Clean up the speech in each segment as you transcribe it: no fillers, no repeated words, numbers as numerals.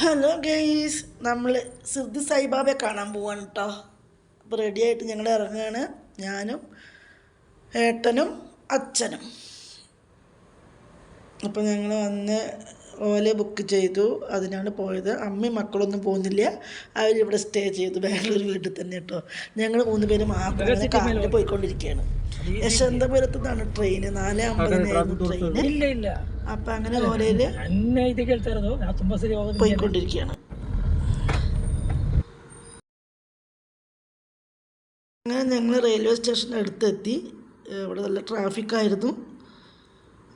Hello guys, നമ്മൾ സിർദി സായിബാബയെ കാണാൻ പോവാണ് കേട്ടോ. അപ്പോൾ റെഡിയായിട്ട് ഞങ്ങൾ ഇറങ്ങുകയാണ്. ഞാനും ഏട്ടനും അച്ഛനും. അപ്പോൾ ഞങ്ങൾ വന്ന് ഓലെ ബുക്ക് ചെയ്തു, അതിനാണ് പോയത്. അമ്മയും മക്കളൊന്നും പോകുന്നില്ല, അവരിവിടെ സ്റ്റേ ചെയ്തു ബാംഗ്ലൂർ വീട്ടിൽ തന്നെ കേട്ടോ. ഞങ്ങൾ 3 പേര് മാത്രം കാറിൽ പോയിക്കൊണ്ടിരിക്കുകയാണ്. യശവന്തപുരത്ത് നിന്നാണ് ട്രെയിൻ, 4:50 ട്രെയിൻ. അപ്പം അങ്ങനെ ഓലയിൽ പോയിക്കൊണ്ടിരിക്കുകയാണ്. അങ്ങനെ ഞങ്ങൾ റെയിൽവേ സ്റ്റേഷൻ്റെ അടുത്തെത്തി. ഇവിടെ നല്ല ട്രാഫിക്കായിരുന്നു.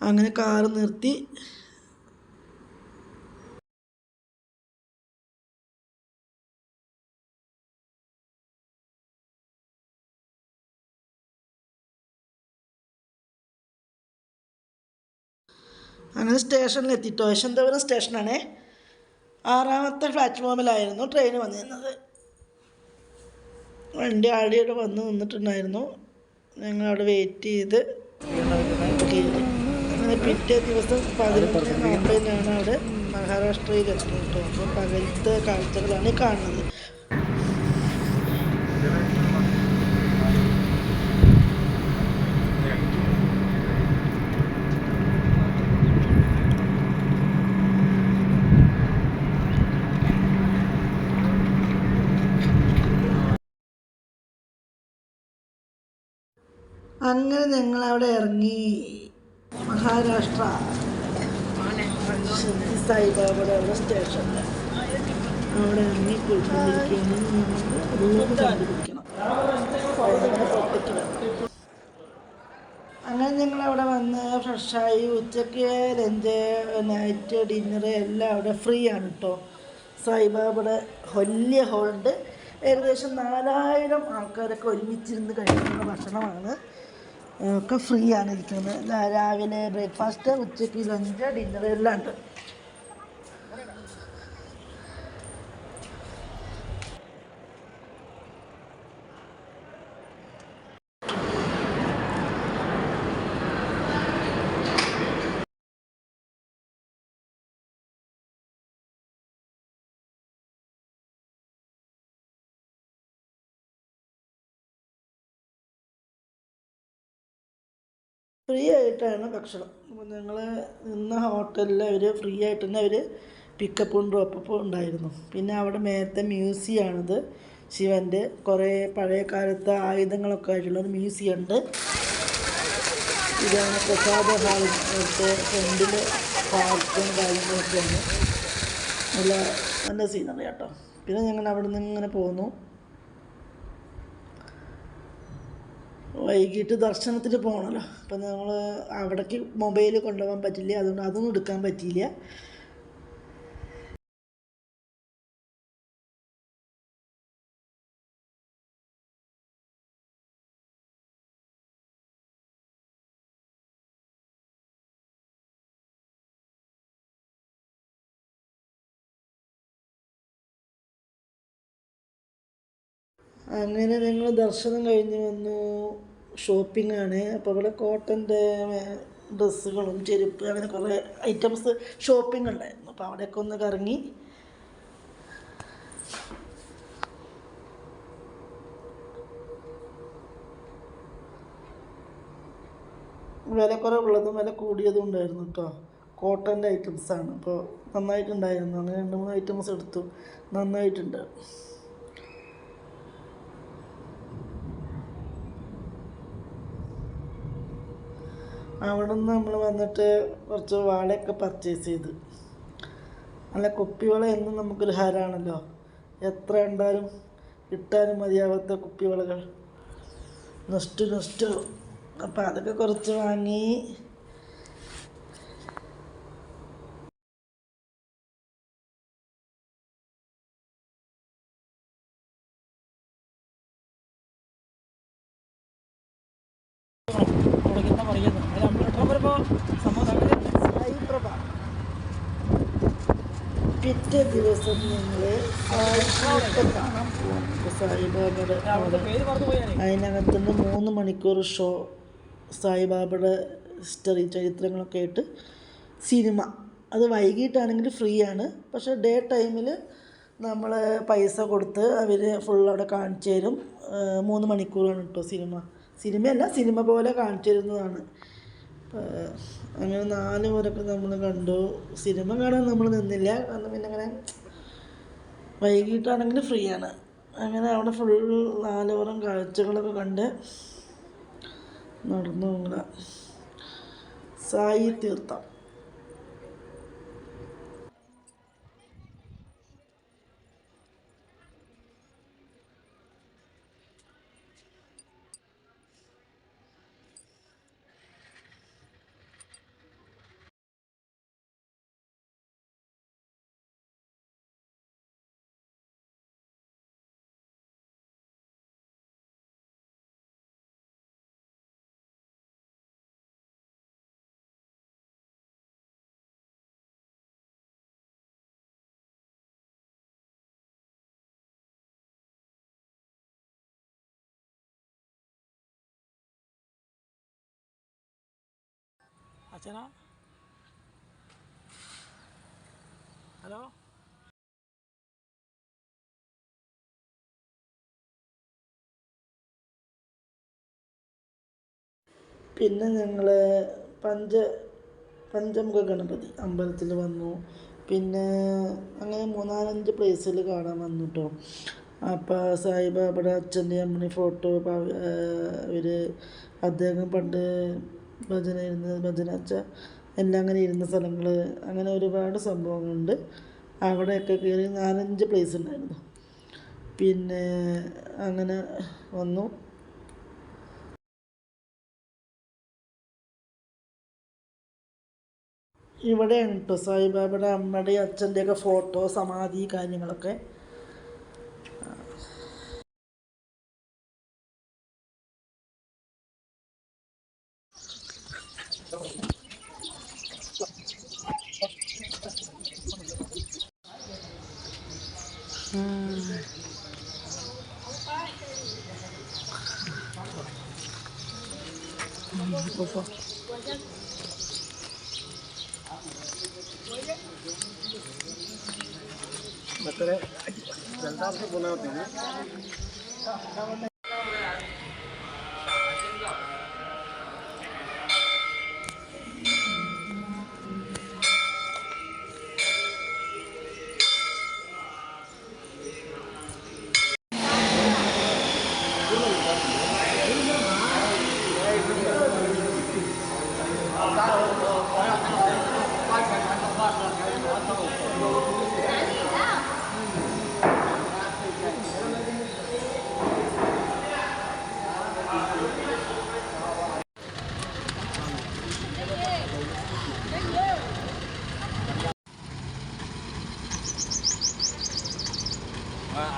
അങ്ങനെ കാറ് നിർത്തി. അങ്ങനെ സ്റ്റേഷനിലെത്തിട്ടോ. യശവന്തപുരം സ്റ്റേഷനാണേ. 6ാമത്തെ പ്ലാറ്റ്ഫോമിലായിരുന്നു ട്രെയിൻ വന്നിരുന്നത്. വണ്ടി ആടിയുടെ വന്ന് നിന്നിട്ടുണ്ടായിരുന്നു. ഞങ്ങളവിടെ വെയിറ്റ് ചെയ്ത് അങ്ങനെ പിറ്റേ ദിവസം 11:40 അവിടെ മഹാരാഷ്ട്രയിൽ എത്തും കേട്ടോ. അപ്പോൾ പകലത്തെ കാഴ്ചകളാണ് കാണുന്നത്. അങ്ങനെ ഞങ്ങളവിടെ ഇറങ്ങി. മഹാരാഷ്ട്ര സിർദി സായിബാബയുടെ അവിടെ സ്റ്റേഷനിൽ അവിടെ ഇറങ്ങി പോയിക്കൊണ്ടിരിക്കുകയാണ്. റൂം കണ്ടുപിടിക്കണം, അങ്ങനെ ഞങ്ങളവിടെ വന്ന് ഫ്രഷായി. ഉച്ചയ്ക്ക് ലഞ്ച്, നൈറ്റ് ഡിന്നർ എല്ലാം അവിടെ ഫ്രീ ആണ് കേട്ടോ. സായിബാബയുടെ വലിയ ഹോളുണ്ട്. ഏകദേശം 4000 ആൾക്കാരൊക്കെ ഒരുമിച്ചിരുന്ന് കഴിക്കുന്ന ഭക്ഷണമാണ്. ഒക്കെ ഫ്രീ ആണ് ഇരിക്കുന്നത്. രാവിലെ ബ്രേക്ക്ഫാസ്റ്റ്, ഉച്ചയ്ക്ക് ലഞ്ച്, ഡിന്നർ എല്ലാം ഉണ്ട്. ഫ്രീ ആയിട്ടാണ് ഭക്ഷണം. അപ്പോൾ ഞങ്ങൾ നിന്ന ഹോട്ടലിൽ അവർ ഫ്രീ ആയിട്ട് തന്നെ അവർ പിക്കപ്പും ഡ്രോപ്പപ്പും ഉണ്ടായിരുന്നു. പിന്നെ അവിടെ മേലത്തെ മ്യൂസിയമാണിത്. ശിവൻ്റെ കുറേ പഴയ കാലത്തെ ആയുധങ്ങളൊക്കെ ആയിട്ടുള്ളൊരു മ്യൂസിയം ഉണ്ട്. ഇതാണ് പ്രസാദ ഹാളിൻ്റെ ഫ്രണ്ടിൽ പാർക്കും കാര്യങ്ങളൊക്കെയാണ്. നല്ല സീനറി കേട്ടോ. പിന്നെ ഞങ്ങൾ അവിടെ നിന്ന് ഇങ്ങനെ പോന്നു. വൈകിട്ട് ദർശനത്തിന് പോകണമല്ലോ. അപ്പം ഞങ്ങൾ അവിടേക്ക് മൊബൈൽ കൊണ്ടുപോകാൻ പറ്റില്ല, അതുകൊണ്ട് അതൊന്നും എടുക്കാൻ പറ്റിയില്ല. അങ്ങനെ ഞങ്ങൾ ദർശനം കഴിഞ്ഞ് വന്നു. ഷോപ്പിംഗ് ആണ്. അപ്പോൾ ഇവിടെ കോട്ടൻ്റെ ഡ്രസ്സുകളും ചെരുപ്പ് അങ്ങനെ കുറേ ഐറ്റംസ് ഷോപ്പിംഗ് ഉണ്ടായിരുന്നു. അപ്പോൾ അവിടെയൊക്കെ ഒന്ന് കറങ്ങി. വില കുറവുള്ളതും വില കൂടിയതും ഉണ്ടായിരുന്നു കേട്ടോ. കോട്ടൻ്റെ ഐറ്റംസാണ്. അപ്പോൾ നന്നായിട്ടുണ്ടായിരുന്നു. അങ്ങനെ 2-3 ഐറ്റംസ് എടുത്തു. നന്നായിട്ടുണ്ട്. അവിടെ നിന്ന് നമ്മൾ വന്നിട്ട് കുറച്ച് വാളയൊക്കെ പർച്ചേസ് ചെയ്ത്. നല്ല കുപ്പിവള എന്നും നമുക്കൊരു ഹരമാണല്ലോ. എത്ര ഉണ്ടാലും കിട്ടാനും മതിയാവാത്ത കുപ്പിവളകൾ. നെസ്റ്റ്. അപ്പം അതൊക്കെ കുറച്ച് വാങ്ങി. പിറ്റേ ദിവസം ഞങ്ങൾ കാണാൻ പോകും. സായിബാബയുടെ അതിനകത്തുനിന്ന് 3 മണിക്കൂർ ഷോ. സായിബാബയുടെ ഹിസ്റ്ററി, ചരിത്രങ്ങളൊക്കെ ആയിട്ട് സിനിമ അത് വൈകിട്ടാണെങ്കിൽ ഫ്രീ ആണ്. പക്ഷേ ഡേ ടൈമിൽ നമ്മൾ പൈസ കൊടുത്ത് അവർ ഫുൾ അവിടെ കാണിച്ചു തരും. 3 മണിക്കൂറാണ് കേട്ടോ സിനിമയല്ല, സിനിമ പോലെ കാണിച്ചു തരുന്നതാണ്. അങ്ങനെ 4 പേരൊക്കെ നമ്മൾ കണ്ടു. സിനിമ കാണാൻ നമ്മൾ നിന്നില്ല, കാരണം പിന്നെ അങ്ങനെ വൈകിട്ടാണെങ്കിൽ ഫ്രീ ആണ്. അങ്ങനെ അവിടെ ഫുൾ 4 പുറം കാഴ്ചകളൊക്കെ കണ്ട് നടന്നു. സായി തീർത്ഥം. അച്ഛനാ, ഹലോ. പിന്നെ ഞങ്ങൾ പഞ്ചമുഖ ഗണപതി അമ്പലത്തിൽ വന്നു. പിന്നെ അങ്ങനെ 3-4-5 പ്ലേസിൽ കാണാൻ വന്നു കേട്ടോ. അപ്പോൾ സായിബാബയുടെ അച്ഛൻ്റെ അമ്മണി ഫോട്ടോ, ഇവർ അദ്ദേഹം പണ്ട് ഭജനച്ച എല്ലാം അങ്ങനെ ഇരുന്ന സ്ഥലങ്ങൾ, അങ്ങനെ ഒരുപാട് സംഭവങ്ങളുണ്ട്. അവിടെയൊക്കെ കയറി 4-5 പ്ലേസ് ഉണ്ടായിരുന്നു. പിന്നെ അങ്ങനെ വന്നു. ഇവിടെയാണ് കേട്ടോ സായിബാബയുടെ അമ്മയുടെയും അച്ഛൻ്റെയൊക്കെ ഫോട്ടോ, സമാധി കാര്യങ്ങളൊക്കെ.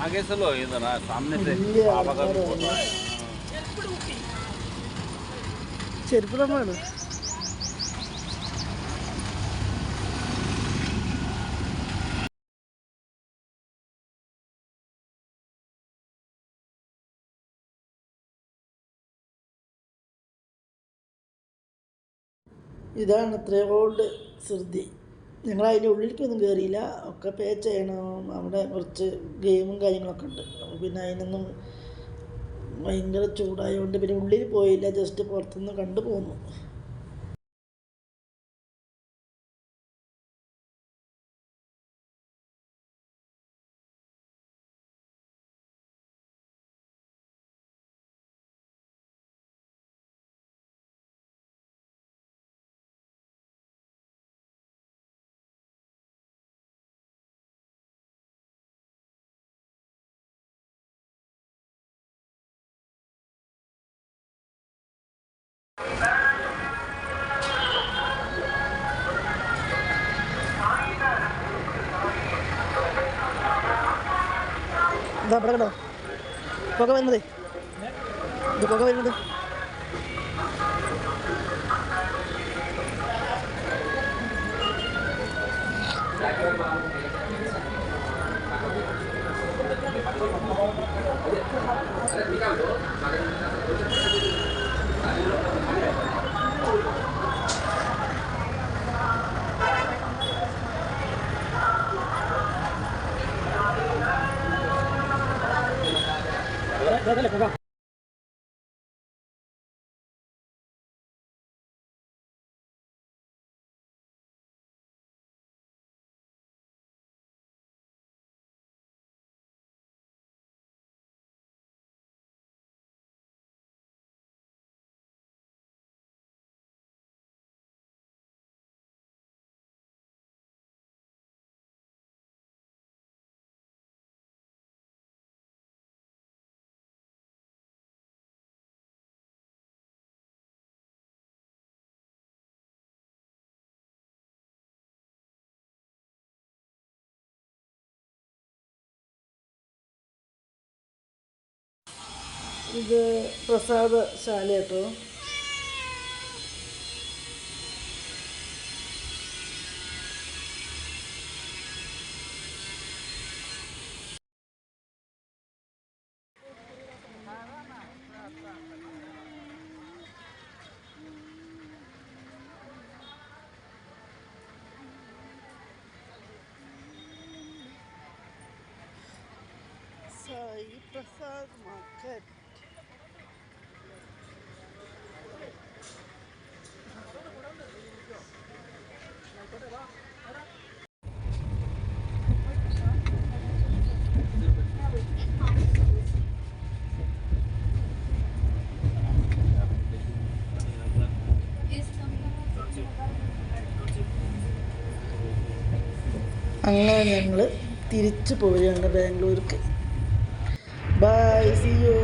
आगे से लो, इधर सामने से बाबा का भी फोटो है. ചെരുപ്പുറമാണ്. ഇതാണ് അത്ര ഓൾഡ് ശ്രുതി. ഞങ്ങൾ അതിൻ്റെ ഉള്ളിലേക്കൊന്നും കയറിയില്ല, ഒക്കെ പേ ചെയ്യണം. അവിടെ കുറച്ച് ഗെയിമും കാര്യങ്ങളൊക്കെ ഉണ്ട്. അപ്പോൾ പിന്നെ അതിനൊന്നും ഭയങ്കര ചൂടായതുകൊണ്ട് പിന്നെ ഉള്ളിൽ പോയില്ല, ജസ്റ്റ് പുറത്തുനിന്ന് കണ്ടു പോന്നു. ഇതാ അവിടെ കണ്ടോ പുക വരുന്നത്, ഇത് പുക വരുന്നത്. ഇത് പ്രസാദശാല കേട്ടോ. സായി പ്രസാദ് മാർക്കറ്റ്. അങ്ങനെ ഞങ്ങൾ തിരിച്ചു പോവുകയാണ് ബാംഗ്ലൂർക്ക്. By, C U.